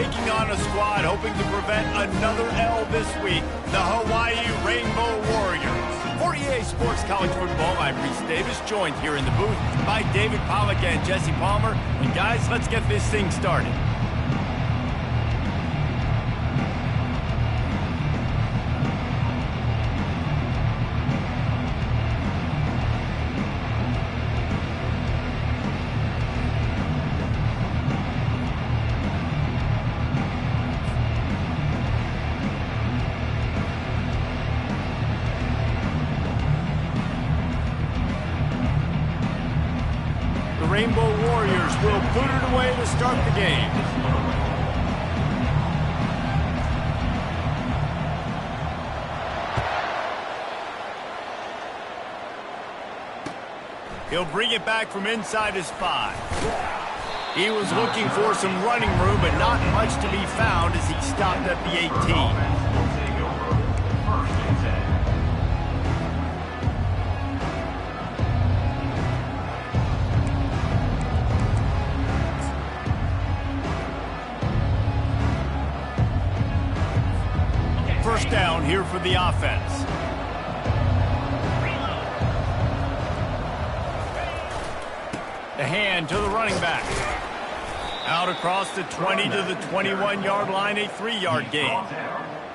taking on a squad hoping to prevent another L this week, the Hawaii Rainbow Warriors. For EA Sports College Football, I'm Reese Davis, joined here in the booth by David Pollack and Jesse Palmer. And guys, let's get this thing started. Rainbow Warriors will put it away to start the game. He'll bring it back from inside his 5. He was looking for some running room, but not much to be found as he stopped at the 18. First down here for the offense. The hand to the running back. Out across the 20 to the 21-yard line, a 3-yard gain.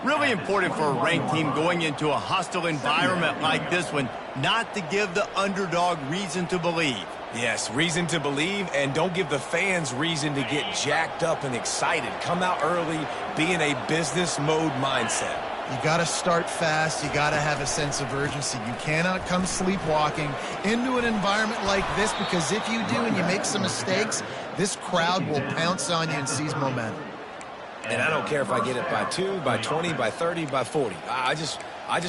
Really important for a ranked team going into a hostile environment like this one, not to give the underdog reason to believe. Yes, reason to believe, and don't give the fans reason to get jacked up and excited. Come out early, be in a business mode mindset. You got to start fast. You got to have a sense of urgency. You cannot come sleepwalking into an environment like this, because if you do and you make some mistakes, this crowd will pounce on you and seize momentum. And I don't care if I get it by 2, by 20, by 30, by 40. I just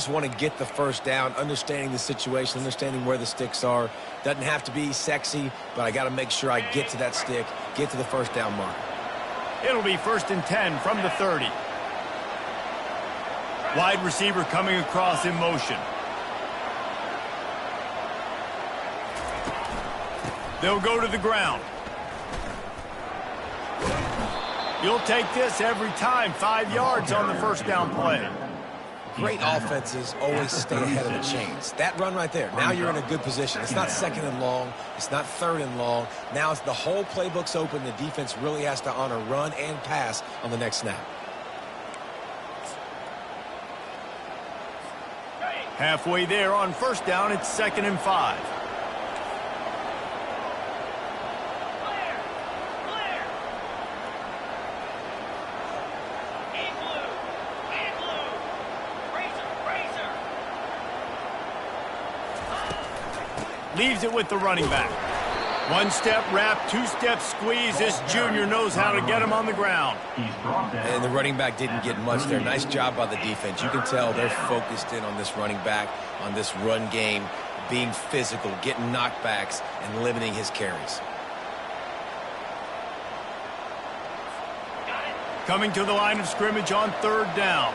want to get the first down, understanding the situation, understanding where the sticks are. Doesn't have to be sexy, but I got to make sure I get to that stick, get to the first down mark. It'll be 1st and 10 from the 30. Wide receiver coming across in motion. They'll go to the ground. You'll take this every time. 5 yards on the first down play. Great offenses always stay ahead of the chains. That run right there, now you're in a good position. It's not 2nd and long. It's not 3rd and long. Now it's the whole playbook's open. The defense really has to honor run and pass on the next snap. Halfway there on first down, it's 2nd and 5. Leaves it with the running back. 1-step wrap, 2-step squeeze. This junior knows how to get him on the ground. And the running back didn't get much there. Nice job by the defense. You can tell they're focused in on this running back, on this run game, being physical, getting knockbacks, and limiting his carries. Coming to the line of scrimmage on 3rd down.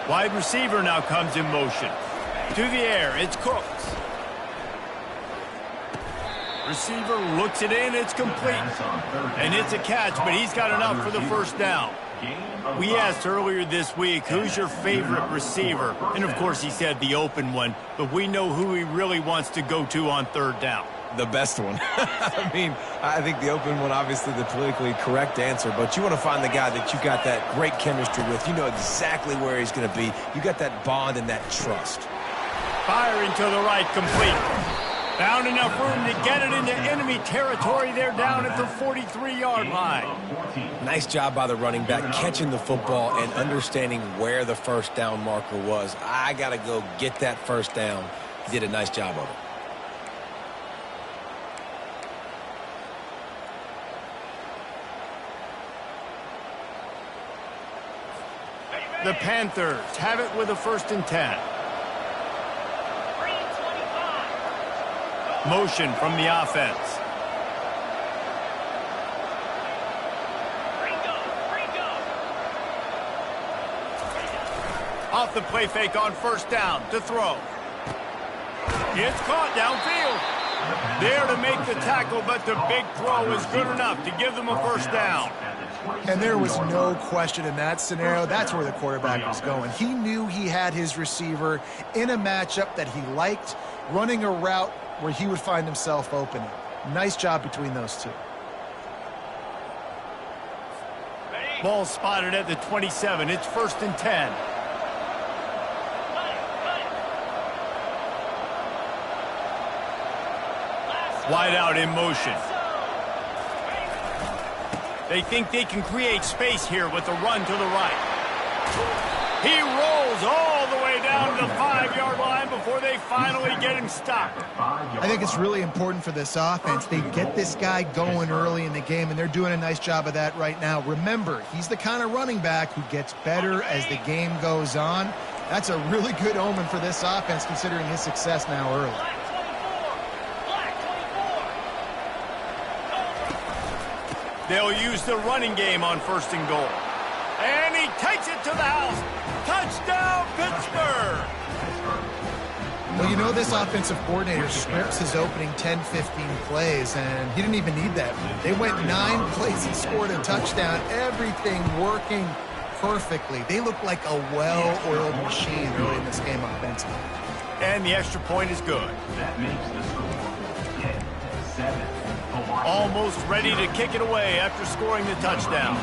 Wide receiver now comes in motion. To the air, it's Cooks. Receiver looks it in, it's complete. And it's a catch, but he's got enough for the first down. We asked earlier this week, who's your favorite receiver? And of course he said the open one, but we know who he really wants to go to on 3rd down. The best one. I mean, I think the open one, obviously the politically correct answer, but you want to find the guy that you got that great chemistry with. You know exactly where he's going to be. You got that bond and that trust. Firing to the right, complete. Found enough room to get it into enemy territory. They're down at the 43-yard line. Nice job by the running back, catching the football and understanding where the first down marker was. I got to go get that first down. He did a nice job of it. The Panthers have it with a 1st and 10. Motion from the offense. Off the play fake on 1st down to throw. It's caught downfield. There to make the tackle, but the big throw is good enough to give them a first down. And there was no question in that scenario. That's where the quarterback was going. He knew he had his receiver in a matchup that he liked, running a route where he would find himself open. Nice job between those two. Ball spotted at the 27. It's 1st and 10. Wide out in motion. They think they can create space here with the run to the right. He rolls all the way down to the 5-yard line before they finally get him stopped. I think it's really important for this offense. They get this guy going early in the game, and they're doing a nice job of that right now. Remember, he's the kind of running back who gets better as the game goes on. That's a really good omen for this offense, considering his success now early. They'll use the running game on 1st and goal. And he takes it to the house. Touchdown, Pittsburgh! Well, you know, this offensive coordinator scripts his opening 10, 15 plays, and he didn't even need that. They went 9 plays and scored a touchdown. Everything working perfectly. They look like a well-oiled machine early in this game offensively. And the extra point is good. That makes the score 10-7. Almost ready to kick it away after scoring the touchdown.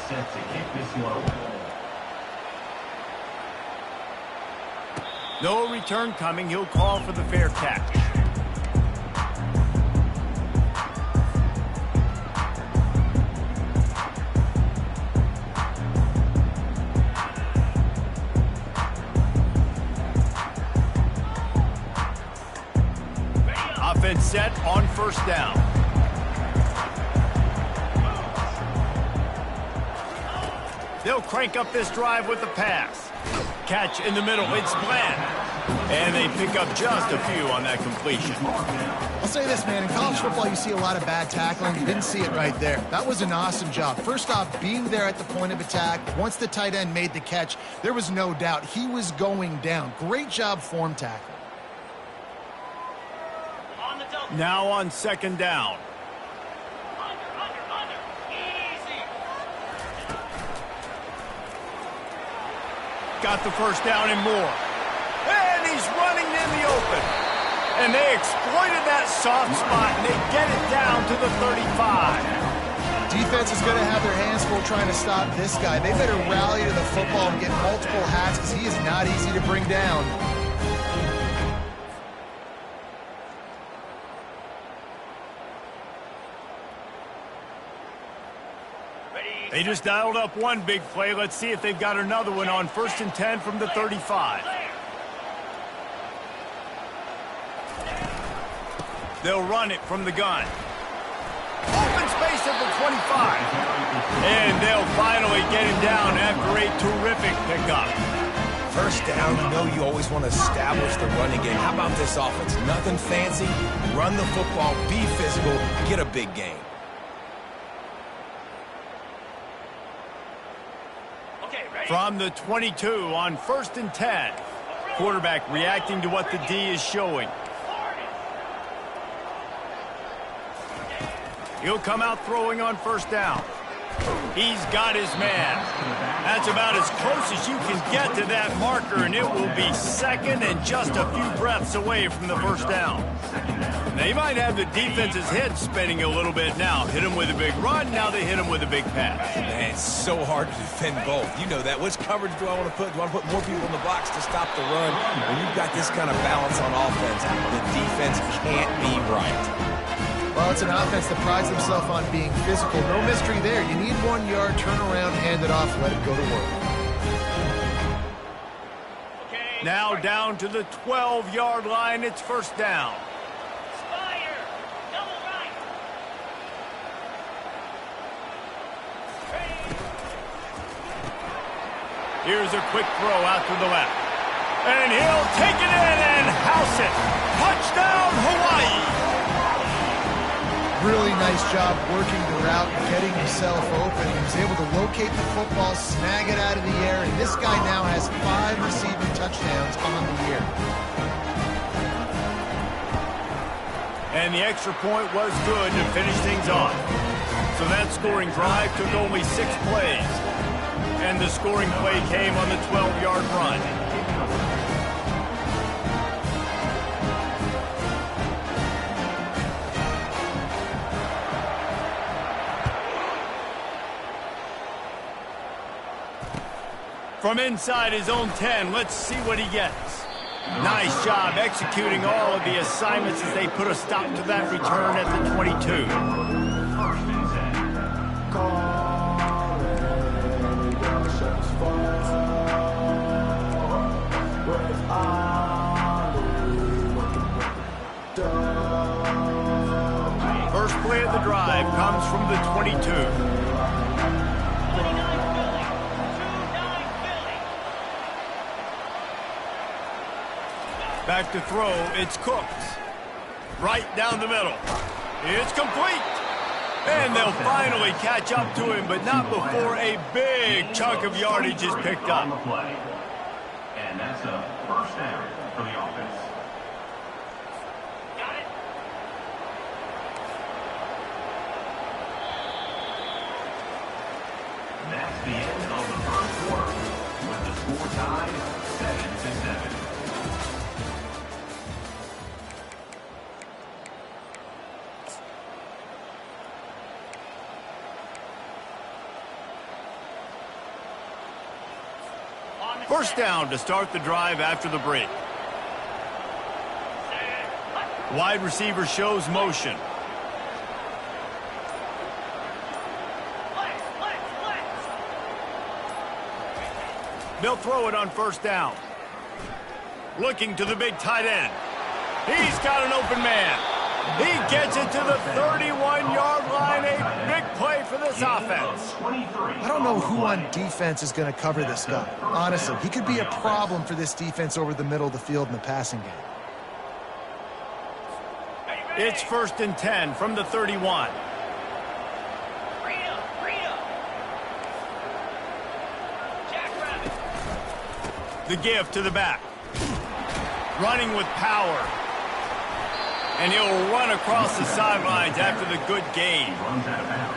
Set to kick this low. No return coming. He'll call for the fair catch. Offense set on 1st down. They'll crank up this drive with the pass. Catch in the middle. It's Glenn. And they pick up just a few on that completion. I'll say this, man. In college football, you see a lot of bad tackling. You didn't see it right there. That was an awesome job. First off, being there at the point of attack. Once the tight end made the catch, there was no doubt he was going down. Great job form tackling. Now on 2nd down. Got the first down and more. And he's running in the open. And they exploited that soft spot, and they get it down to the 35. Defense is going to have their hands full trying to stop this guy. They better rally to the football and get multiple hats because he is not easy to bring down. They just dialed up one big play. Let's see if they've got another one on 1st and 10 from the 35. They'll run it from the gun. Open space at the 25. And they'll finally get him down after a terrific pickup. First down, you know you always want to establish the running game. How about this offense? Nothing fancy. Run the football, be physical, get a big gain. From the 22 on 1st and 10. Quarterback reacting to what the D is showing. He'll come out throwing on 1st down. He's got his man. That's about as close as you can get to that marker, and it will be 2nd and just a few breaths away from the 1st down. They might have the defense's head spinning a little bit now. Hit him with a big run, now they hit him with a big pass. Man, it's so hard to defend both. You know that. Which coverage do I want to put? Do I want to put more people in the box to stop the run? When you've got this kind of balance on offense, the defense can't be right. Well, it's an offense that prides themselves on being physical. No mystery there. You need 1 yard, turn around, hand it off, let it go to work. Now down to the 12-yard line. It's 1st down. Here's a quick throw out to the left. And he'll take it in and house it. Touchdown, Hawaii! Really nice job working the route, getting himself open. He was able to locate the football, snag it out of the air, and this guy now has 5 receiving touchdowns on the year. And the extra point was good to finish things off. So that scoring drive took only 6 plays. And the scoring play came on the 12-yard run. From inside his own 10, let's see what he gets. Nice job executing all of the assignments as they put a stop to that return at the 22. First play of the drive comes from the 22. Back to throw, it's Cooks. Right down the middle. It's complete. And they'll finally catch up to him, but not before a big chunk of yardage is picked up. And that's a first down for the offense. Got it. That's the end of the first quarter, with the score tied 7-7. First down to start the drive after the break. Wide receiver shows motion. They'll throw it on first down. Looking to the big tight end. He's got an open man. He gets it to the 31-yard line. A big play for this offense. I don't know who on defense is going to cover this guy. Honestly, he could be a problem for this defense over the middle of the field in the passing game. It's 1st and 10 from the 31. The give to the back. Running with power. And he'll run across the sidelines after the good gain.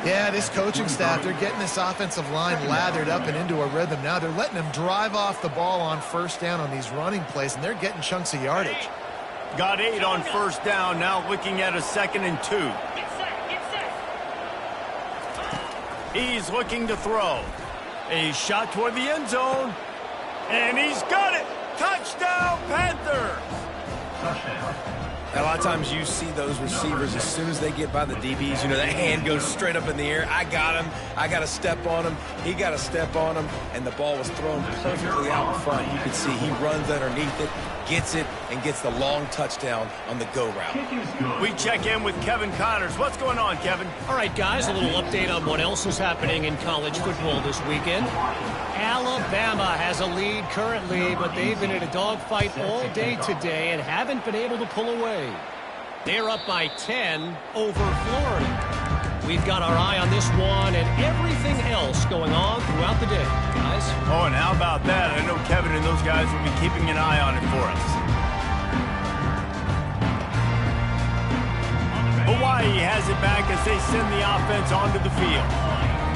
Yeah, this coaching staff, they're getting this offensive line lathered up and into a rhythm. Now they're letting them drive off the ball on first down on these running plays, and they're getting chunks of yardage. Got 8 on first down, now looking at a 2nd and 2. He's looking to throw. A shot toward the end zone. And he's got it! Touchdown, Panthers! Touchdown. A lot of times you see those receivers, as soon as they get by the DBs, you know, that hand goes straight up in the air. I got him. I got to step on him. He got to step on him. And the ball was thrown perfectly out in front. You can see he runs underneath it, gets it, and gets the long touchdown on the go route. We check in with Kevin Connors. What's going on, Kevin? All right, guys, a little update on what else is happening in college football this weekend. Alabama has a lead currently, but they've been in a dogfight all day today and haven't been able to pull away. They're up by 10 over Florida. We've got our eye on this one and everything else going on throughout the day, guys. Oh, and how about that? I know Kevin and those guys will be keeping an eye on it for us. Hawaii has it back as they send the offense onto the field.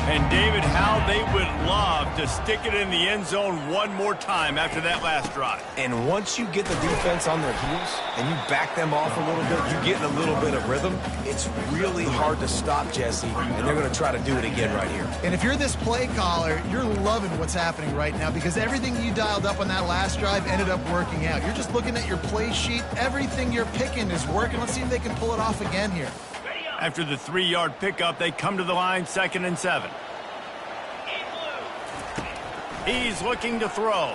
And, David, how they would love to stick it in the end zone one more time after that last drive. And once you get the defense on their heels and you back them off a little bit, you get in a little bit of rhythm, it's really hard to stop, Jesse, and they're going to try to do it again right here. And if you're this play caller, you're loving what's happening right now because everything you dialed up on that last drive ended up working out. You're just looking at your play sheet. Everything you're picking is working. Let's see if they can pull it off again here. After the 3-yard pickup, they come to the line 2nd and 7. He's looking to throw.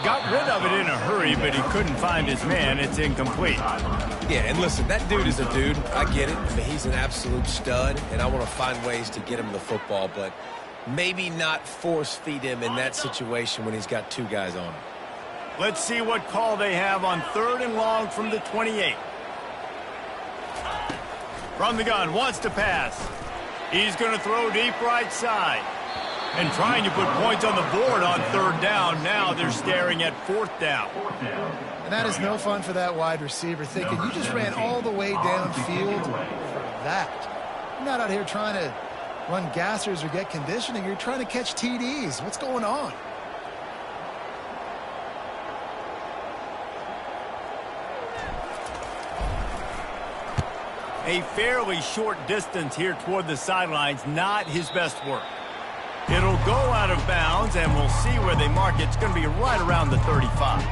Got rid of it in a hurry, but he couldn't find his man. It's incomplete. Yeah, and listen, that dude is a dude. I get it. I mean, he's an absolute stud, and I want to find ways to get him the football, but maybe not force feed him in that situation when he's got 2 guys on him. Let's see what call they have on 3rd and long from the 28. From the gun, wants to pass. He's going to throw deep right side. And trying to put points on the board on 3rd down. Now they're staring at 4th down. And that is no fun for that wide receiver, thinking you just ran all the way downfield for that. You're not out here trying to run gassers or get conditioning. You're trying to catch TDs. What's going on? A fairly short distance here toward the sidelines, not his best work. It'll go out of bounds, and we'll see where they mark it. It's going to be right around the 35.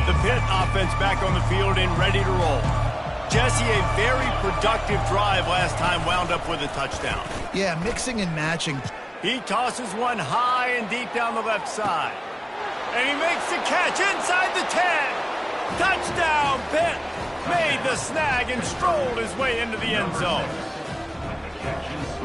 The Pitt offense back on the field and ready to roll. Jesse, a very productive drive last time, wound up with a touchdown. Yeah, mixing and matching. He tosses one high and deep down the left side. And he makes the catch inside the 10. Touchdown, Pitt. Made the snag and strolled his way into the end zone.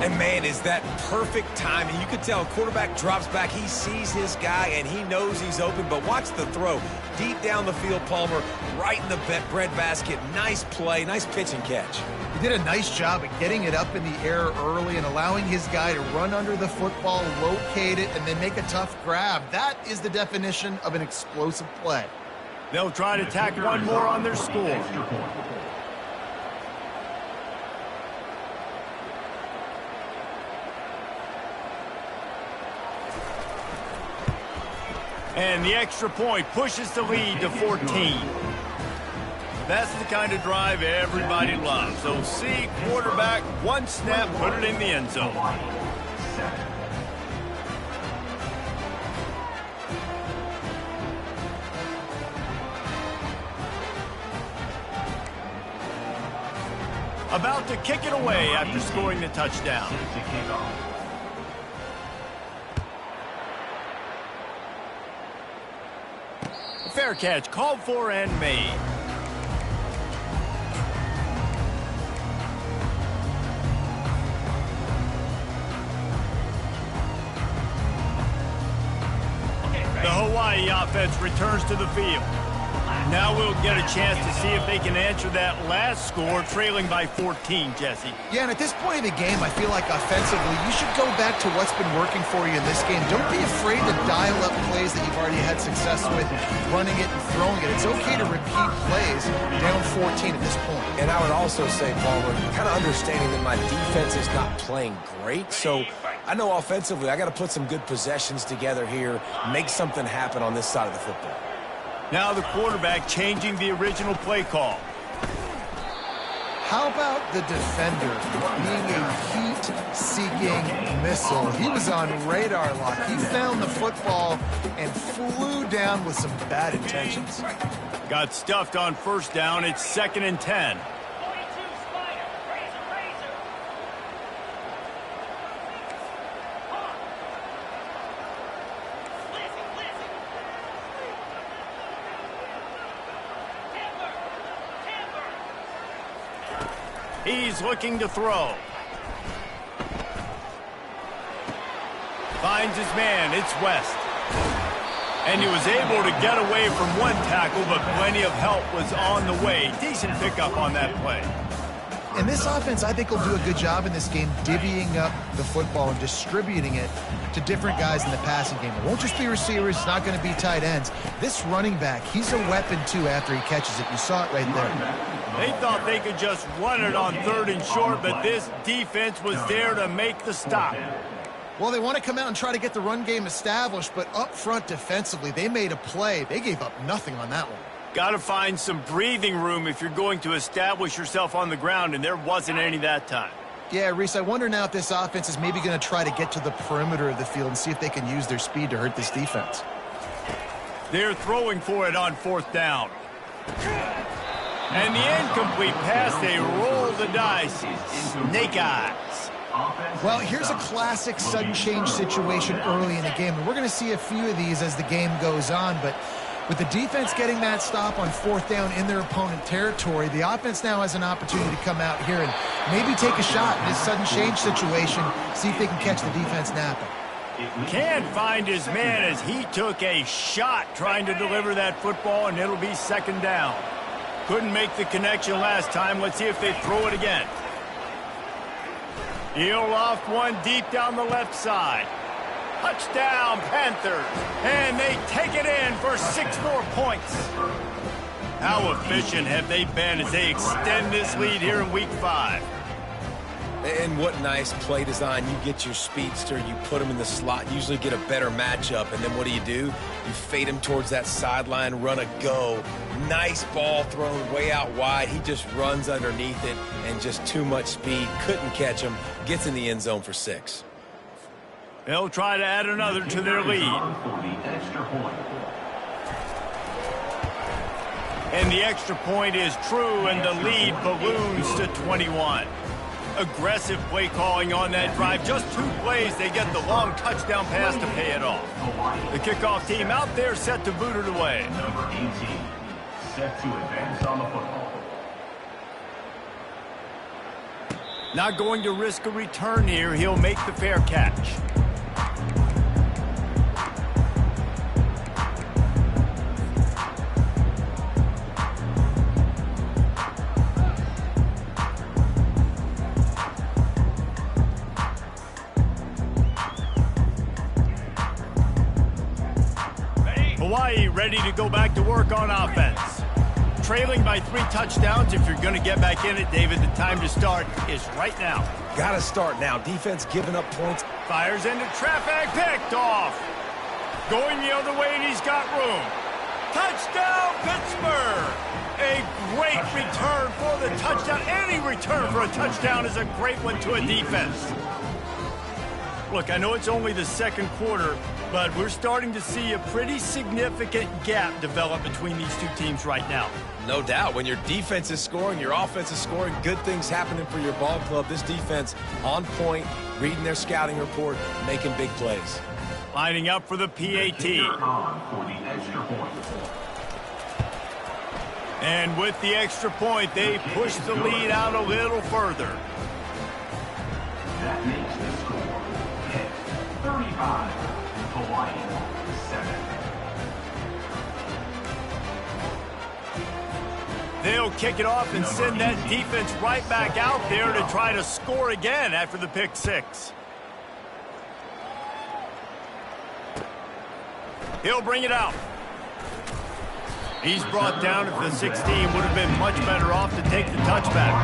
And, man, is that perfect timing. You could tell quarterback drops back. He sees his guy, and he knows he's open. But watch the throw. Deep down the field, Palmer, right in the bread basket. Nice play, nice pitch and catch. He did a nice job at getting it up in the air early and allowing his guy to run under the football, locate it, and then make a tough grab. That is the definition of an explosive play. They'll try to tack one more on their score. And the extra point pushes the lead to 14. That's the kind of drive everybody loves. So see quarterback, one snap, put it in the end zone. About to kick it away after scoring the touchdown. Fair catch, called for and made. The Hawaii offense returns to the field. Now we'll get a chance to see if they can answer that last score, trailing by 14, Jesse. Yeah, and at this point in the game, I feel like offensively, you should go back to what's been working for you in this game. Don't be afraid to dial up plays that you've already had success with, running it and throwing it. It's okay to repeat plays down 14 at this point. And I would also say, Palmer, kind of understanding that my defense is not playing great, so I know offensively I got to put some good possessions together here, make something happen on this side of the football. Now the quarterback changing the original play call. How about the defender being a heat-seeking missile? He was on radar lock. He found the football and flew down with some bad intentions. Got stuffed on first down. It's 2nd and 10. He's looking to throw. Finds his man. It's West. And he was able to get away from one tackle, but plenty of help was on the way. Decent pickup on that play. And this offense, I think, will do a good job in this game divvying up the football and distributing it to different guys in the passing game. It won't just be receivers. It's not going to be tight ends. This running back, he's a weapon, too, after he catches it. You saw it right there. They thought they could just run it on 3rd and short, but this defense was there to make the stop. Well, they want to come out and try to get the run game established, but up front defensively, they made a play. They gave up nothing on that one. Got to find some breathing room if you're going to establish yourself on the ground, and there wasn't any that time. Yeah, Reese, I wonder now if this offense is maybe going to try to get to the perimeter of the field and see if they can use their speed to hurt this defense. They're throwing for it on 4th down. And the incomplete pass, they roll the dice. Snake eyes. Well, here's a classic sudden change situation early in the game, and we're going to see a few of these as the game goes on, but with the defense getting that stop on 4th down in their opponent territory, the offense now has an opportunity to come out here and maybe take a shot in this sudden change situation, see if they can catch the defense napping. Can't find his man as he took a shot trying to deliver that football, and it'll be 2nd down. Couldn't make the connection last time. Let's see if they throw it again. He'll loft one deep down the left side. Touchdown, Panthers. And they take it in for 6 more points. How efficient have they been as they extend this lead here in Week 5? And what nice play design. You get your speedster, you put him in the slot, usually get a better matchup, and then what do? You fade him towards that sideline, run a go. Nice ball thrown way out wide. He just runs underneath it, and just too much speed. Couldn't catch him. Gets in the end zone for 6. They'll try to add another to their lead. And the extra point is true, and the lead balloons to 21. Aggressive play calling on that drive. Just 2 plays, they get the long touchdown pass to pay it off. The kickoff team out there set to boot it away. Number 18, set to advance on the football. Not going to risk a return here. He'll make the fair catch. Hawaii ready to go back to work on offense. Trailing by 3 touchdowns. If you're going to get back in it, David, the time to start is right now. Gotta start now. Defense giving up points. Fires into traffic, picked off. Going the other way, and he's got room. Touchdown, Pittsburgh! A great return for the touchdown. Any return for a touchdown is a great one to a defense. Look, I know it's only the second quarter, but we're starting to see a pretty significant gap develop between these two teams right now. No doubt. When your defense is scoring, your offense is scoring, good things happening for your ball club. This defense on point, reading their scouting report, making big plays. Lining up for the PAT. For the extra point. And with the extra point, they push the lead out a little further. That makes the score 35, Hawaii 7. They'll kick it off and send that defense right back out there to try to score again after the pick 6. He'll bring it out. He's brought down at the 16. Would have been much better off to take the touchback.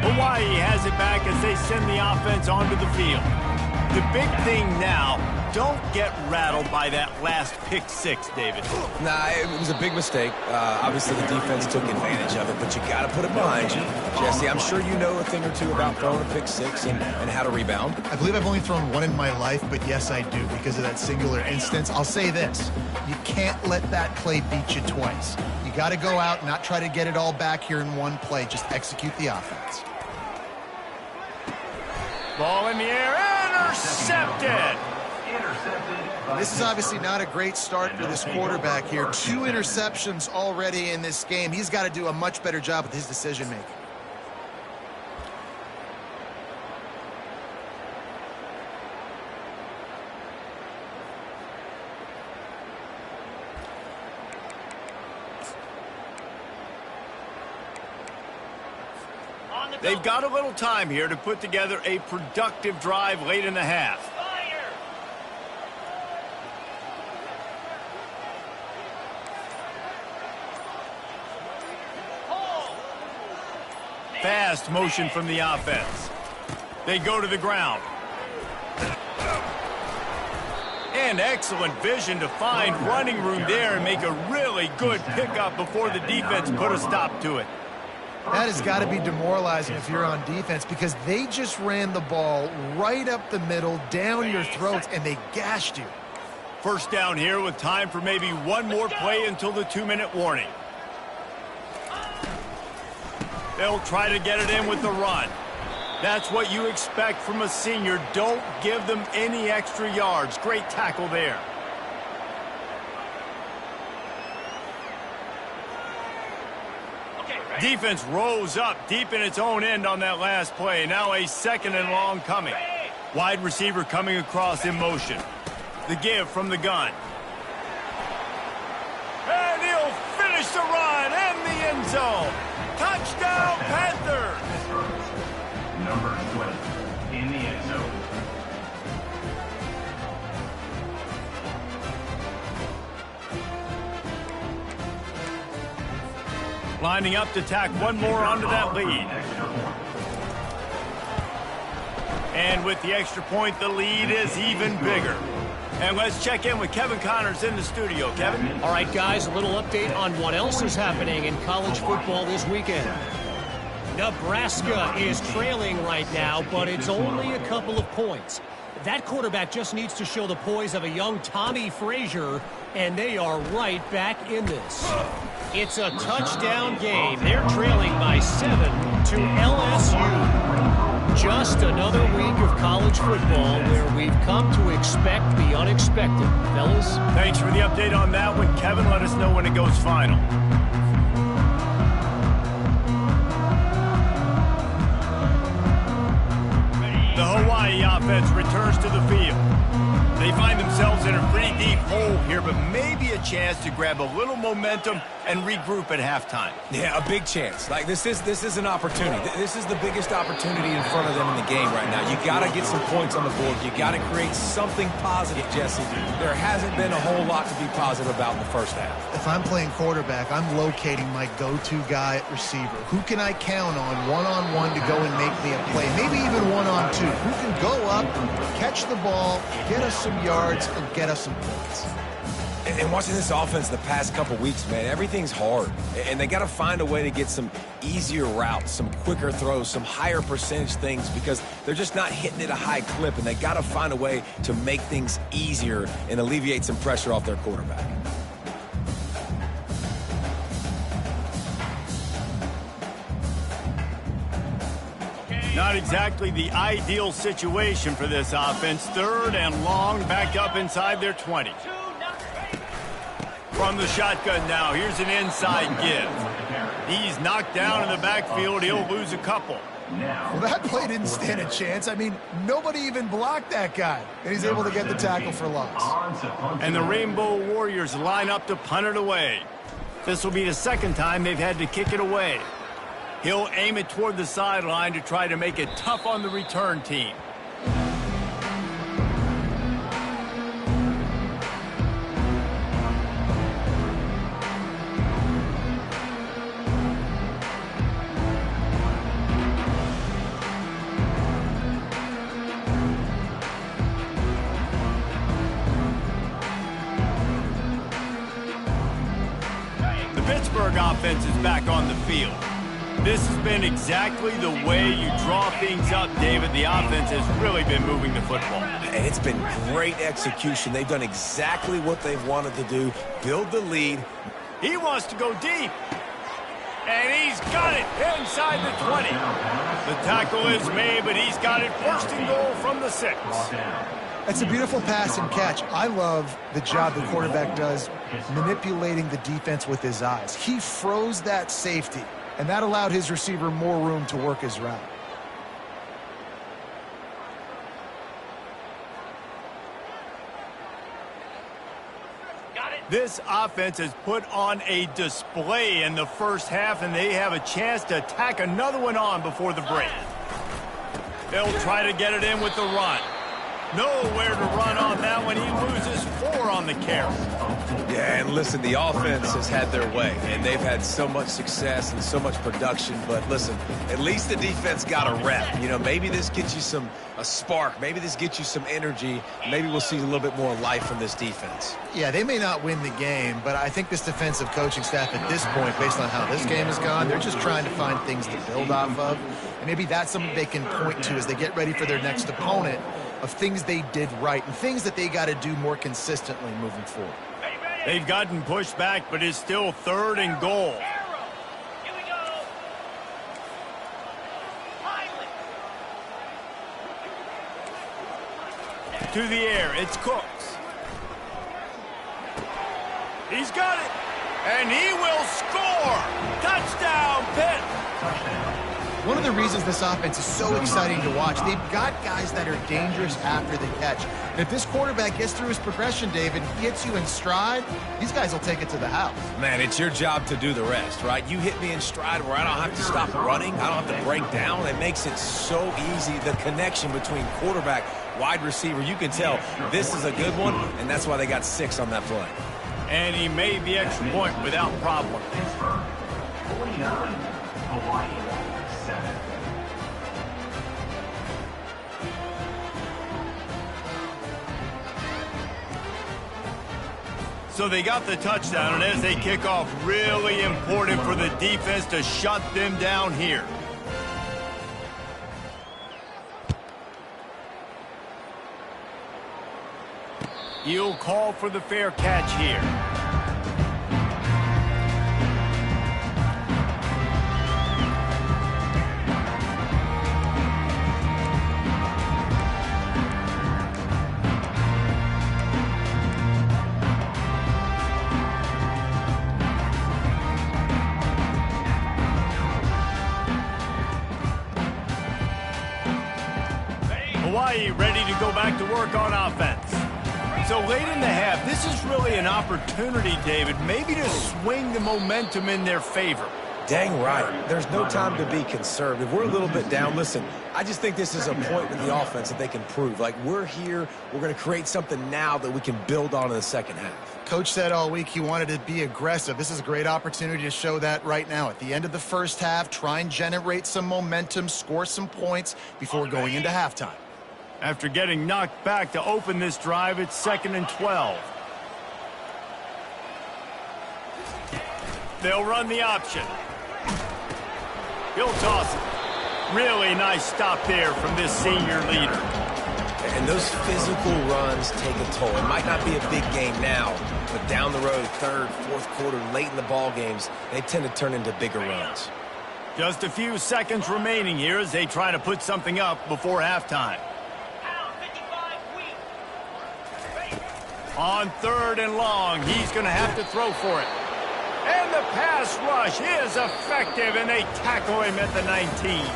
Hawaii has it back as they send the offense onto the field. The big thing now, don't get rattled by that last pick 6, David. Nah, it was a big mistake. Obviously, the defense took advantage of it, but you got to put it behind you. Jesse, I'm sure you know a thing or two about throwing a pick 6 and how to rebound. I believe I've only thrown one in my life, but yes, I do because of that singular instance. I'll say this. You can't let that play beat you twice. You got to go out and not try to get it all back here in one play. Just execute the offense. Ball in the air, intercepted! This is obviously not a great start for this quarterback here. 2 interceptions already in this game. He's got to do a much better job with his decision-making. They've got a little time here to put together a productive drive late in the half. Fast motion from the offense. They go to the ground. And excellent vision to find running room there and make a really good pickup before the defense put a stop to it. That has got to be demoralizing if you're on defense because they just ran the ball right up the middle, down your throats, and they gashed you. First down here with time for maybe one more play until the 2-minute warning. They'll try to get it in with the run. That's what you expect from a senior. Don't give them any extra yards. Great tackle there. Defense rose up deep in its own end on that last play. Now a 2nd and long coming. Wide receiver coming across in motion. The give from the gun. And he'll finish the run and the end zone. Touchdown, Panthers! Number 12 in the end zone. Lining up to tack one more onto that lead. And with the extra point, the lead is even bigger. And let's check in with Kevin Connors in the studio. Kevin? All right, guys, a little update on what else is happening in college football this weekend. Nebraska is trailing right now, but it's only a couple of points. That quarterback just needs to show the poise of a young Tommy Frazier, and they are right back in this. It's a touchdown game. They're trailing by 7 to LSU. Just another week of college football where we've come to expect the unexpected. Fellas? Thanks for the update on that one, Kevin. Let us know when it goes final. The Hawaii offense returns to the field. They find themselves in a pretty deep hole here, but maybe a chance to grab a little momentum and regroup at halftime. Yeah, a big chance. Like, this is an opportunity. This is the biggest opportunity in front of them in the game right now. You got to get some points on the board. You got to create something positive, Jesse. There hasn't been a whole lot to be positive about in the first half. If I'm playing quarterback, I'm locating my go-to guy at receiver. Who can I count on one-on-one to go and make me a play? Maybe even one-on-two. Who can go up, catch the ball, get us some yards, and get us some points? And watching this offense the past couple weeks, man, everything's hard. And they got to find a way to get some easier routes, some quicker throws, some higher percentage things because they're just not hitting at a high clip. And they got to find a way to make things easier and alleviate some pressure off their quarterback. Not exactly the ideal situation for this offense. 3rd and long, back up inside their 20. From the shotgun now, here's an inside give. He's knocked down in the backfield. He'll lose a couple. Well, that play didn't stand a chance. I mean, nobody even blocked that guy. And he's able to get the tackle for loss. And the Rainbow Warriors line up to punt it away. This will be the 2nd time they've had to kick it away. He'll aim it toward the sideline to try to make it tough on the return team. The Pittsburgh offense is back on the field. This has been exactly the way you draw things up, David. The offense has really been moving the football. And it's been great execution. They've done exactly what they've wanted to do, build the lead. He wants to go deep. And he's got it inside the 20. The tackle is made, but he's got it 1st and goal from the 6. That's a beautiful pass and catch. I love the job the quarterback does manipulating the defense with his eyes. He froze that safety, and that allowed his receiver more room to work his route. This offense has put on a display in the first half, and they have a chance to tack another one on before the break. They'll try to get it in with the run. Nowhere to run on that one. He loses 4 on the carry. Yeah, and listen, the offense has had their way, and they've had so much success and so much production. But listen, at least the defense got a rep. You know, maybe this gets you a spark. Maybe this gets you some energy. Maybe we'll see a little bit more life from this defense. Yeah, they may not win the game, but I think this defensive coaching staff at this point, based on how this game has gone, they're just trying to find things to build off of. And maybe that's something they can point to as they get ready for their next opponent, of things they did right and things that they got to do more consistently moving forward. They've gotten pushed back, but it's still 3rd and goal. To the air, it's Cooks. He's got it, And he will score! Touchdown, Pitt! One of the reasons this offense is so exciting to watch, they've got guys that are dangerous after the catch. And if this quarterback gets through his progression, David, he hits you in stride, these guys will take it to the house. Man, it's your job to do the rest, right? You hit me in stride where I don't have to stop running. I don't have to break down. It makes it so easy. The connection between quarterback, wide receiver, you can tell this is a good one, and that's why they got 6 on that play. And he made the extra point without problem. Pittsburgh, 49, Hawaii, 7. So they got the touchdown, and as they kick off, really important for the defense to shut them down here. He'll call for the fair catch here. Hawaii ready to go back to work on offense. So late in the half, this is really an opportunity, David, maybe to swing the momentum in their favor. Dang right. There's no time to be conservative. We're a little bit down. Listen, I just think this is a point with the offense that they can prove. Like, we're here, we're going to create something now that we can build on in the second half. Coach said all week he wanted to be aggressive. This is a great opportunity to show that right now. At the end of the first half, try and generate some momentum, score some points before going into halftime. After getting knocked back to open this drive, it's 2nd and 12. They'll run the option. He'll toss it. Really nice stop there from this senior leader. And those physical runs take a toll. It might not be a big game now, but down the road, 3rd, 4th quarter, late in the ball games, they tend to turn into bigger runs. Just a few seconds remaining here as they try to put something up before halftime. On 3rd and long, he's going to have to throw for it. And the pass rush is effective, and they tackle him at the 19.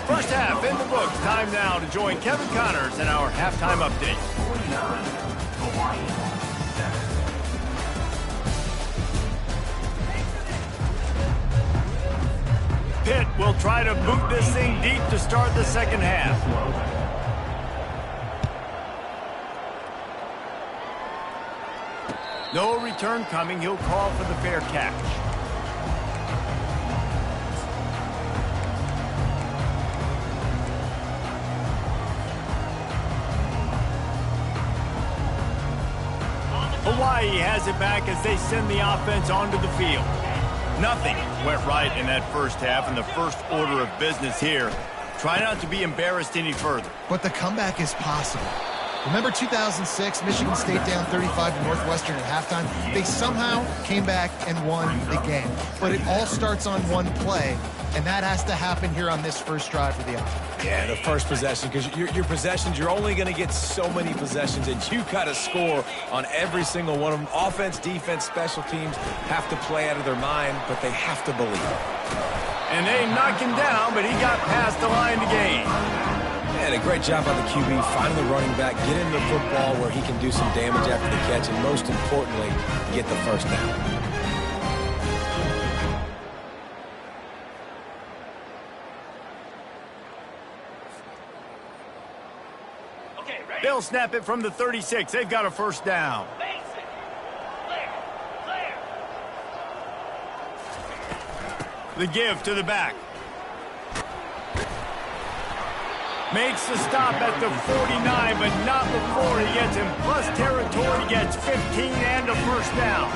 First half in the books. Time now to join Kevin Connors in our halftime update. 49, Hawaii, 7. Pitt will try to boot this thing deep to start the second half. No return coming. He'll call for the fair catch. Hawaii has it back as they send the offense onto the field. Nothing went right in that first half, and the first order of business here. Try not to be embarrassed any further. But the comeback is possible. Remember 2006, Michigan State down 35 to Northwestern at halftime? They somehow came back and won the game. But it all starts on one play, and that has to happen here on this first drive for the offense. Yeah, the first possession, because your possessions, you're only going to get so many possessions, and you got to score on every single one of them. Offense, defense, special teams have to play out of their mind, but they have to believe. And they knock him down, but he got past the line to gain. And a great job by the QB, finding the running back, get into the football where he can do some damage after the catch, and most importantly, get the first down. They'll snap it from the 36. They've got a first down. The give to the back. Makes the stop at the 49, but not before he gets in plus territory. He gets 15 and a first down.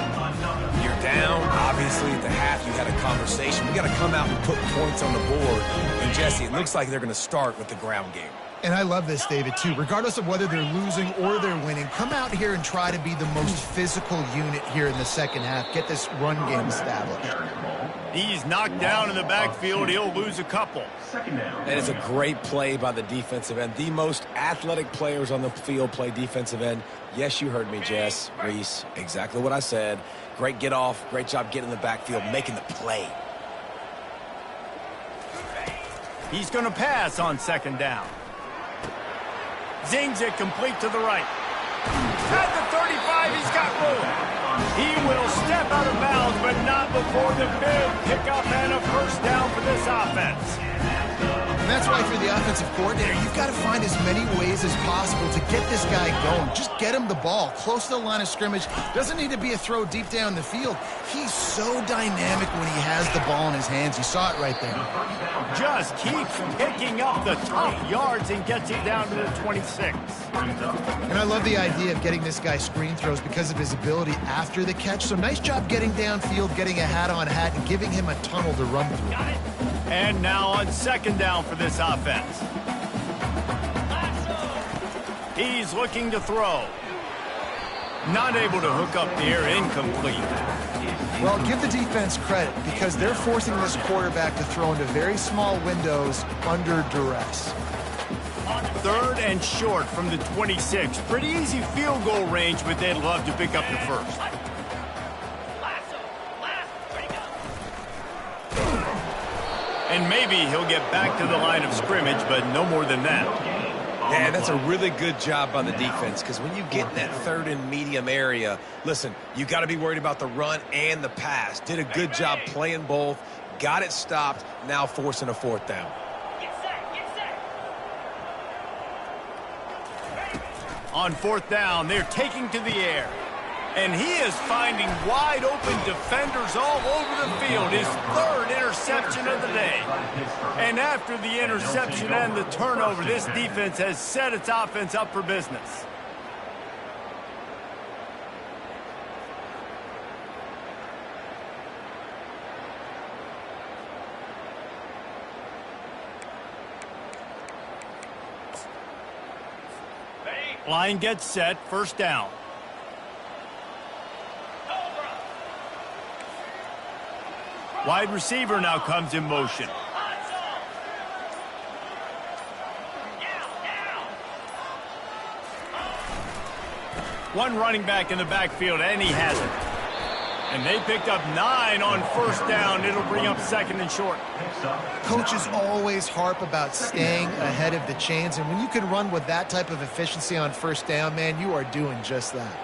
You're down. Obviously, at the half, you had a conversation. We got to come out and put points on the board. And, Jesse, it looks like they're going to start with the ground game. And I love this, David, too. Regardless of whether they're losing or they're winning, come out here and try to be the most physical unit here in the second half. Get this run game established. He's knocked down in the backfield. He'll lose a couple. And it's a great play by the defensive end. The most athletic players on the field play defensive end. Yes, you heard me, Jess, Reese. Exactly what I said. Great get off. Great job getting in the backfield, making the play. He's going to pass on second down. Zings it complete to the right. At the 35, he's got room. He will step out of bounds, but not before the big pickup and a first down for this offense. And that's why if you're the offensive coordinator, you've got to find as many ways as possible to get this guy going. Just get him the ball close to the line of scrimmage. Doesn't need to be a throw deep down the field. He's so dynamic when he has the ball in his hands. You saw it right there. Just keeps picking up the tough yards and gets it down to the 26. And I love the idea of getting this guy screen throws because of his ability after the catch. So nice job getting downfield, getting a hat-on-hat, and giving him a tunnel to run through. And now on second down for this offense. He's looking to throw. Not able to hook up there, incomplete. Well, give the defense credit because they're forcing this quarterback to throw into very small windows under duress. Third and short from the 26. Pretty easy field goal range, but they'd love to pick up the first. And maybe he'll get back to the line of scrimmage, but no more than that. Yeah, that's a really good job by the defense because when you get in that third and medium area, listen, you got to be worried about the run and the pass. Did a good job playing both, got it stopped, now forcing a fourth down. On fourth down, they're taking to the air. And he is finding wide open defenders all over the field. His third interception of the day. And after the interception and the turnover, this defense has set its offense up for business. Line gets set, first down. Wide receiver now comes in motion. One running back in the backfield, and he has it. And they picked up 9 on first down. It'll bring up second and short. Coaches always harp about staying ahead of the chains, and when you can run with that type of efficiency on first down, man, you are doing just that.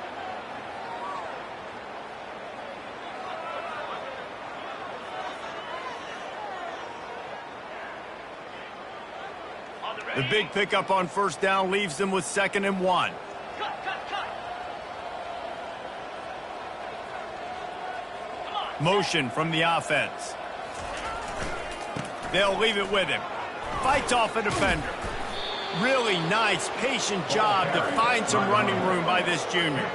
The big pickup on first down leaves them with 2nd and 1. Motion from the offense. They'll leave it with him. Fights off a defender. Really nice, patient job to find some running room by this junior.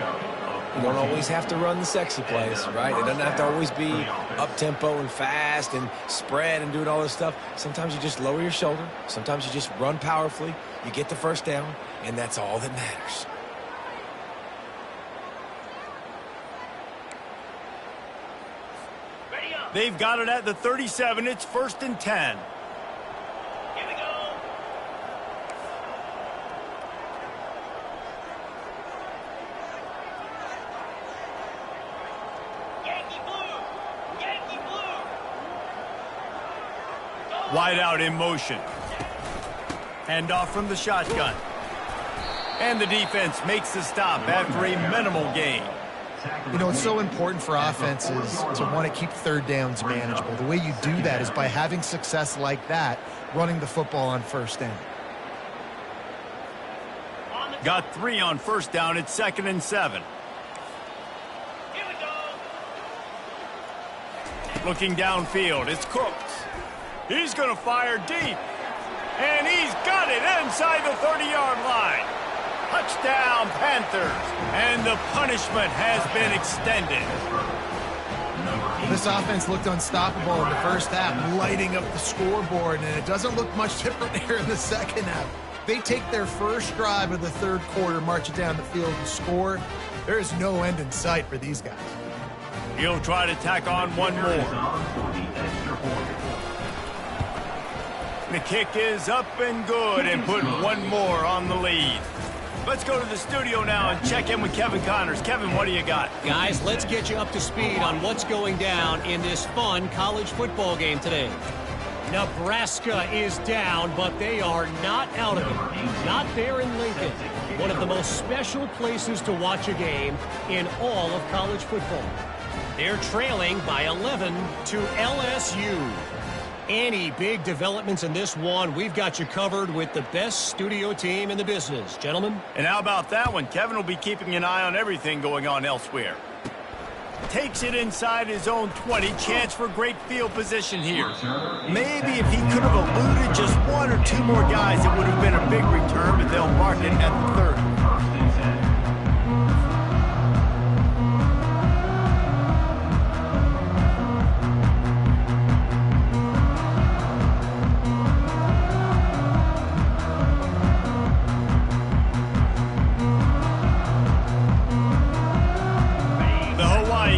You don't always have to run the sexy plays, right? It doesn't have to always be up-tempo and fast and spread and doing all this stuff. Sometimes you just lower your shoulder. Sometimes you just run powerfully. You get the first down, and that's all that matters. They've got it at the 37. It's 1st and 10. Here we go. Yankee blue. Yankee blue. Wide out in motion. Handoff from the shotgun. And the defense makes the stop after a minimal gain. You know, it's so important for offenses to want to keep third downs manageable. The way you do that is by having success like that, running the football on first down. Got 3 on first down. It's 2nd and 7. Here we go. Looking downfield, it's Cooks. He's going to fire deep. And he's got it inside the 30-yard line. Touchdown, Panthers. And the punishment has been extended. This offense looked unstoppable in the first half, lighting up the scoreboard, and it doesn't look much different here in the second half. They take their first drive of the third quarter, march it down the field and score. There is no end in sight for these guys. He'll try to tack on one more. The kick is up and good and put one more on the lead. Let's go to the studio now and check in with Kevin Connors. Kevin, what do you got? Guys, let's get you up to speed on what's going down in this fun college football game today. Nebraska is down, but they are not out of it. Not there in Lincoln. One of the most special places to watch a game in all of college football. They're trailing by 11 to LSU. Any big developments in this one, we've got you covered with the best studio team in the business, gentlemen. And how about that one? Kevin will be keeping an eye on everything going on elsewhere. Takes it inside his own 20. Chance for great field position here. Maybe if he could have eluded just one or two more guys, it would have been a big return, but they'll mark it at the 30.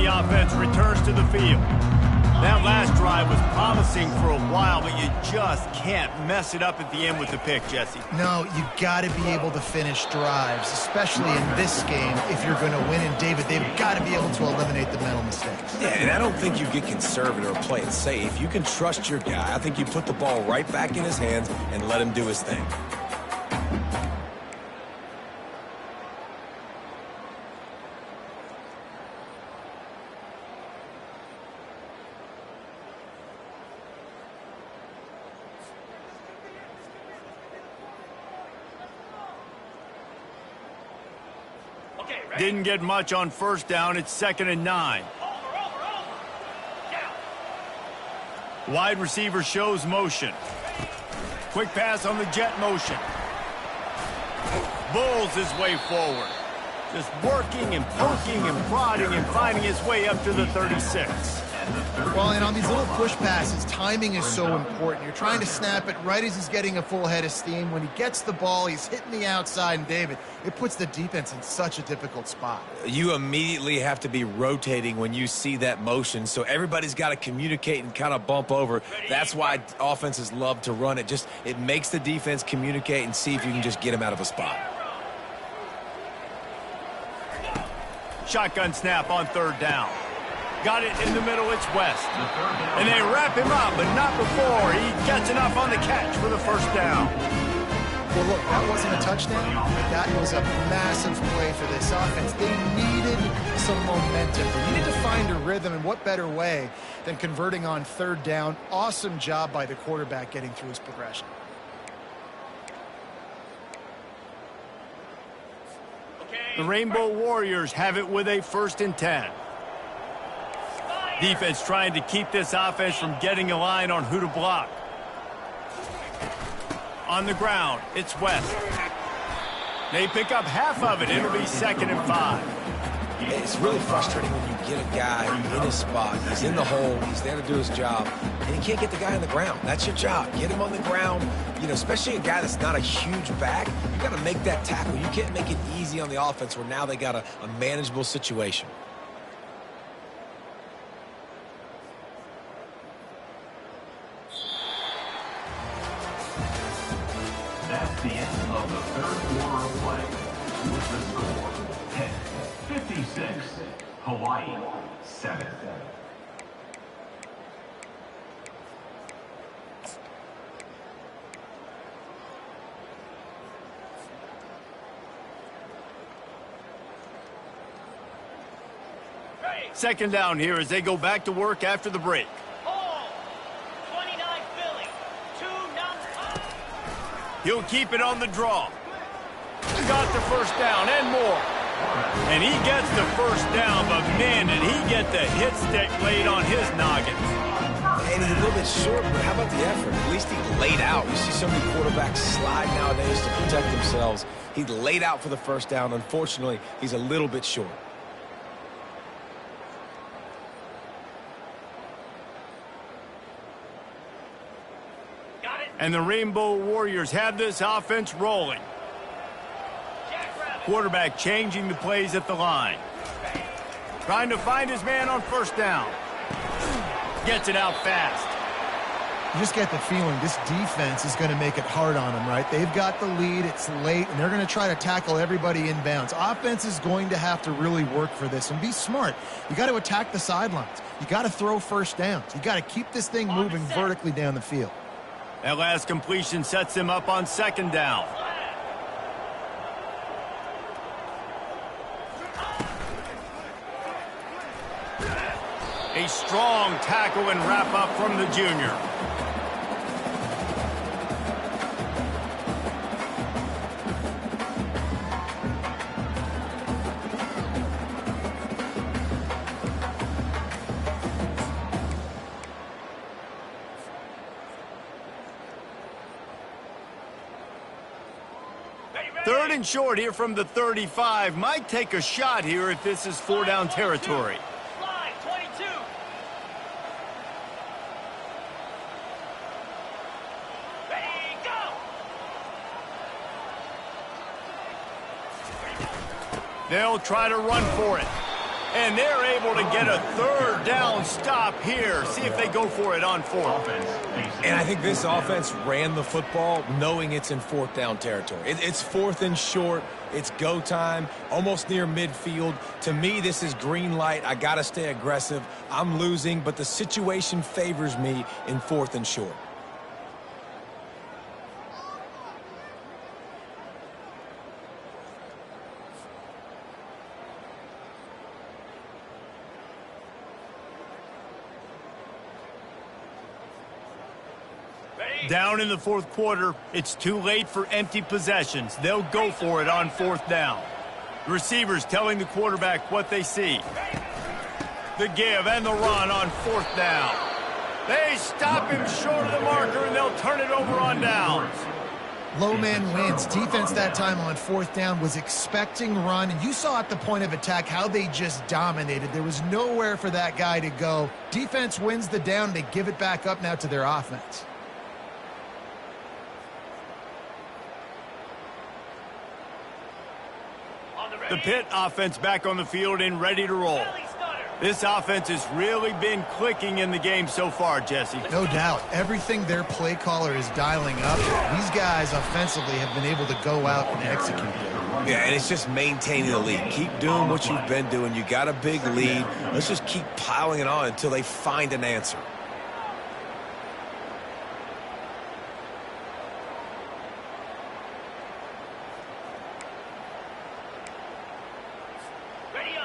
Offense returns to the field. That last drive was promising for a while, but you just can't mess it up at the end with the pick, Jesse. No, you got to be able to finish drives, especially in this game if you're going to win. And David, they've got to be able to eliminate the mental mistakes. Yeah, and I don't think you get conservative or play it safe. You can trust your guy. I think you put the ball right back in his hands and let him do his thing. Didn't get much on first down. It's 2nd and 9. Wide receiver shows motion. Quick pass on the jet motion. Bulls his way forward. Just working and poking and prodding and finding his way up to the 36. Well, and on these little push passes, timing is so important. You're trying to snap it right as he's getting a full head of steam. When he gets the ball, he's hitting the outside, and David, it puts the defense in such a difficult spot. You immediately have to be rotating when you see that motion, so everybody's got to communicate and kind of bump over. That's why offenses love to run it. It makes the defense communicate and see if you can just get him out of a spot. Shotgun snap on 3rd down. Got it in the middle, it's West. And they wrap him up, but not before he gets enough on the catch for the 1st down. Well, look, that wasn't a touchdown. That was a massive play for this offense. They needed some momentum. They needed to find a rhythm, and what better way than converting on 3rd down. Awesome job by the quarterback getting through his progression. The Rainbow Warriors have it with a 1st and 10. Defense trying to keep this offense from getting a line on who to block. On the ground, it's West. They pick up half of it. It'll be 2nd and 5. It's really frustrating when you get a guy in his spot. He's in the hole. He's there to do his job. And you can't get the guy on the ground. That's your job. Get him on the ground. You know, especially a guy that's not a huge back. You got to make that tackle. You can't make it easy on the offense where now they got a manageable situation. That's the end of the 3rd quarter of play. With the score, 10-56, Hawaii 7. Second down here as they go back to work after the break. Ball. 29 Philly. 2-0. He'll keep it on the draw. Got the first down and more. And he gets the first down, but man, did he get the hit stick laid on his noggin. And he's a little bit short, but how about the effort? At least he laid out. You see so many quarterbacks slide nowadays to protect themselves. He laid out for the first down. Unfortunately, he's a little bit short. Got it. And the Rainbow Warriors have this offense rolling. Quarterback changing the plays at the line. Trying to find his man on first down. Gets it out fast. You just get the feeling this defense is going to make it hard on them, right? They've got the lead, it's late, and they're going to try to tackle everybody inbounds. Offense is going to have to really work for this and be smart. You got to attack the sidelines. You got to throw first downs. You got to keep this thing moving vertically down the field. That last completion sets him up on second down. A strong tackle and wrap up from the junior. Third and short here from the 35. Might take a shot here if this is four-down territory. Slide, 22. Ready, go! They'll try to run for it. And they're able to get a third down stop here. See if they go for it on fourth. And I think this offense ran the football knowing it's in fourth down territory. It's fourth and short. It's go time, almost near midfield. To me, this is green light. I got to stay aggressive. I'm losing, but the situation favors me in fourth and short. Down in the fourth quarter, it's too late for empty possessions. They'll go for it on fourth down. Receivers telling the quarterback what they see. The give and the run on fourth down. They stop him short of the marker, and they'll turn it over on downs. Low man wins. Defense that time on fourth down was expecting run. And you saw at the point of attack how they just dominated. There was nowhere for that guy to go. Defense wins the down. They give it back up now to their offense. The Pitt offense back on the field and ready to roll. This offense has really been clicking in the game so far, Jesse. No doubt. Everything their play caller is dialing up, these guys offensively have been able to go out and execute. Yeah, and it's just maintaining the lead. Keep doing what you've been doing. You got a big lead. Let's just keep piling it on until they find an answer.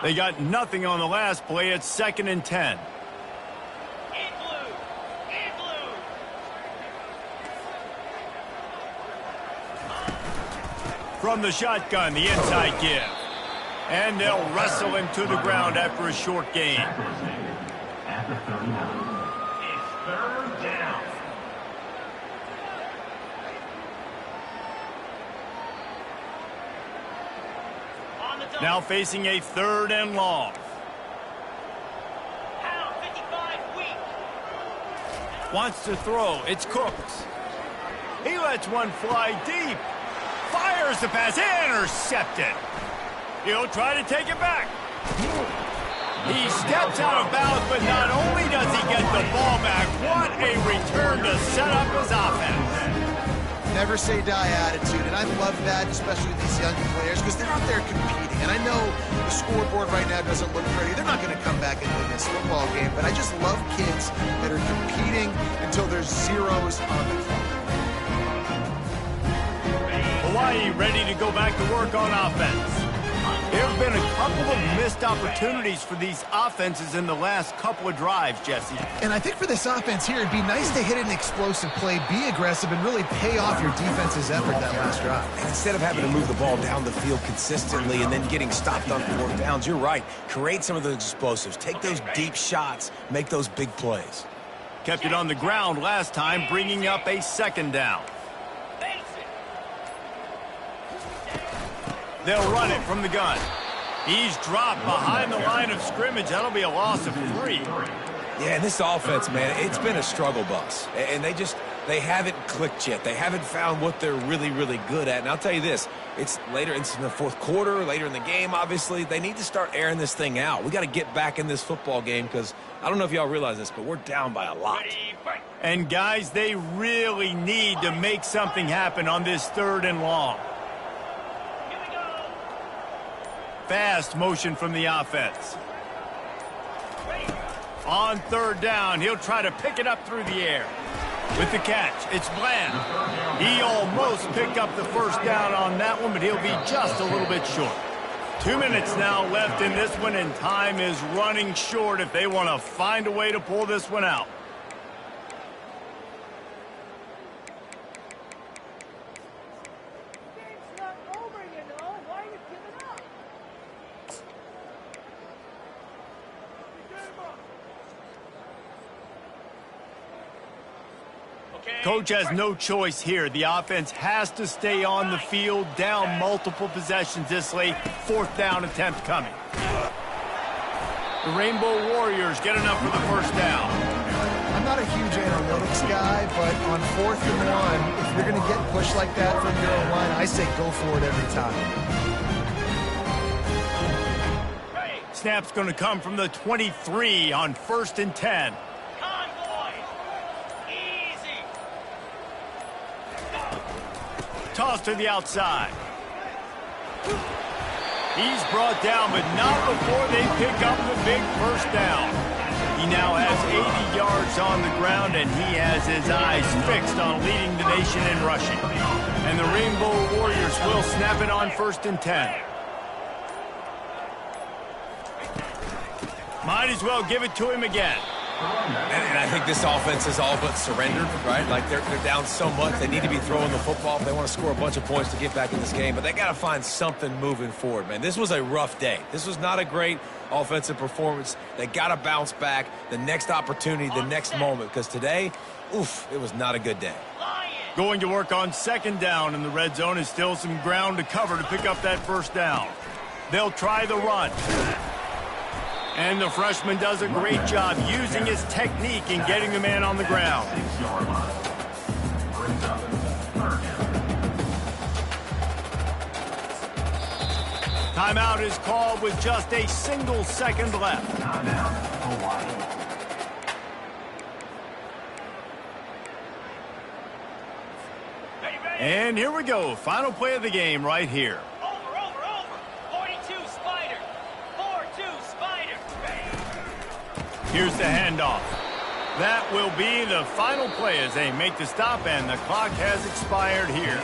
They got nothing on the last play. It's 2nd and 10. In blue. In blue. From the shotgun, the inside give. And they'll wrestle him to the ground after a short gain. At the 39. It's third down. Now facing a 3rd and long. Pound 55 weak. Wants to throw. It's Cooks. He lets one fly deep. Fires the pass. Intercepted. He'll try to take it back. He steps out of bounds, but not only does he get the ball back, what a return to set up his offense. Never say die attitude, and I love that, especially with these young players, because they're out there competing. And I know the scoreboard right now doesn't look pretty. They're not going to come back and win this football game, but I just love kids that are competing until there's zeros on the clock. Hawaii ready to go back to work on offense. There have been a couple of missed opportunities for these offenses in the last couple of drives, Jesse. And I think for this offense here, it'd be nice to hit an explosive play, be aggressive, and really pay off your defense's effort that last drive. And instead of having to move the ball down the field consistently and then getting stopped on fourth downs, you're right. Create some of those explosives. Take those deep shots. Make those big plays. Kept it on the ground last time, bringing up a 2nd down. They'll run it from the gun. He's dropped behind the line of scrimmage. That'll be a loss of 3. Yeah, and this offense, man, it's been a struggle bus. And they they haven't clicked yet. They haven't found what they're really, really good at. And I'll tell you this, it's later, it's in the fourth quarter, later in the game, obviously. They need to start airing this thing out. We got to get back in this football game because I don't know if y'all realize this, but we're down by a lot. And, guys, they really need to make something happen on this 3rd and long. Here we go. Fast motion from the offense. On 3rd down, he'll try to pick it up through the air. With the catch, it's Bland. He almost picked up the first down on that one, but he'll be just a little bit short. 2 minutes now left in this one, and time is running short if they want to find a way to pull this one out. Game's not over, you know. Why are you giving up? Coach has no choice here. The offense has to stay on the field, down multiple possessions this late. 4th down attempt coming. The Rainbow Warriors get enough for the first down. I'm not a huge analytics guy, but on 4th and 1, if you're going to get pushed like that from your own line, I say go for it every time. Snap's going to come from the 23 on 1st and 10. Toss to the outside. He's brought down, but not before they pick up the big first down. He now has 80 yards on the ground, and he has his eyes fixed on leading the nation in rushing. And the Rainbow Warriors will snap it on 1st and 10. Might as well give it to him again. And I think this offense is all but surrendered, right? Like they're down so much, they need to be throwing the football if they want to score a bunch of points to get back in this game. But they got to find something moving forward, man. This was a rough day. This was not a great offensive performance. They got to bounce back the next opportunity, the next moment. Because today, oof, it was not a good day. Going to work on 2nd down, and the red zone is still some ground to cover to pick up that first down. They'll try the run. And the freshman does a great job using his technique and getting the man on the ground. Timeout is called with just a single second left. And here we go. Final play of the game right here. Over. 42 Spider. 4-2 Spider. Here's the handoff. That will be the final play as they make the stop, and the clock has expired here.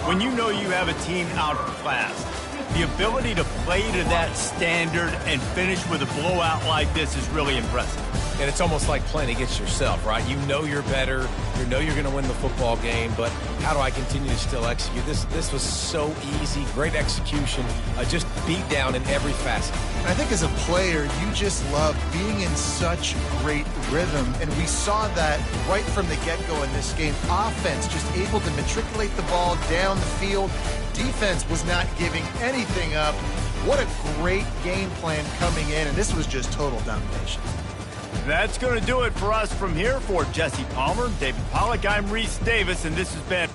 When you know you have a team outclassed, the ability to play to that standard and finish with a blowout like this is really impressive. And it's almost like playing against yourself, right? You know you're better. You know you're going to win the football game, but how do I continue to still execute? This was so easy. Great execution. Just beat down in every facet. I think as a player, you just love being in such great rhythm, and we saw that right from the get-go in this game. Offense just able to matriculate the ball down the field. Defense was not giving anything up. What a great game plan coming in, and this was just total domination. That's going to do it for us from here. For Jesse Palmer, David Pollack, I'm Reese Davis, and this has been